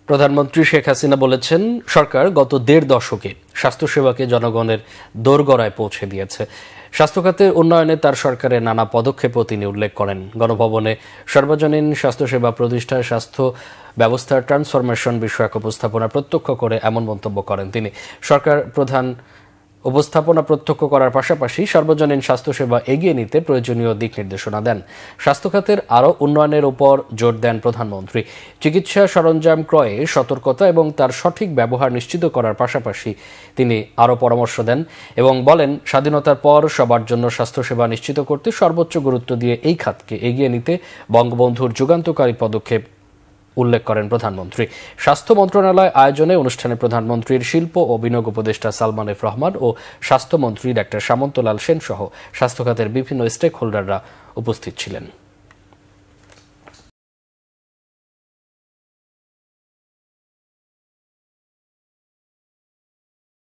প্রধানমন্ত্রী শেখ হাসিনা বলেছেন, সরকার গত ১.৫ দশকে স্বাস্থ্যসেবাকে জনগণের দোরগোড়ায় পৌঁছে দিয়েছে। স্বাস্থ্য খাতের উন্নয়নে তার সরকারের নানা পদক্ষেপও তিনি উল্লেখ করেন। গণভবনে সর্বজনীন স্বাস্থ্যসেবা প্রতিষ্ঠায় স্বাস্থ্য ব্যবস্থার ট্রান্সফরমেশন বিষয়ক উপস্থাপনা প্রত্যক্ষ করে এমন মন্তব্য করেন তিনি। সরকার প্রধান উপস্থাপনা প্রত্যক্ষ করার পাশাপাশি সার্বজনীন স্বাস্থ্যসেবা এগিয়ে নিতে প্রয়োজনীয় দিক নির্দেশনা দেন। স্বাস্থ্য খাতের আরও উন্নয়নের উপর জোর দেন প্রধানমন্ত্রী। চিকিৎসা সরঞ্জাম ক্রয়ে সতর্কতা এবং তার সঠিক ব্যবহার নিশ্চিত করার পাশাপাশি তিনি আরও পরামর্শ দেন এবং বলেন, স্বাধীনতার পর সবার জন্য স্বাস্থ্যসেবা নিশ্চিত করতে সর্বোচ্চ গুরুত্ব দিয়ে এই খাতকে এগিয়ে নিতে বঙ্গবন্ধুর যুগান্তকারী পদক্ষেপ উল্লেখ করেন প্রধানমন্ত্রী। স্বাস্থ্য মন্ত্রণালয় আয়োজনে অনুষ্ঠানে প্রধানমন্ত্রীর শিল্প ও বিনিয়োগ উপদেষ্টা সালমান এফ রহমান ও স্বাস্থ্যমন্ত্রী ডা. সামন্তলাল সেন সহ স্বাস্থ্য খাতের বিভিন্ন স্টেক হোল্ডাররা উপস্থিত ছিলেন।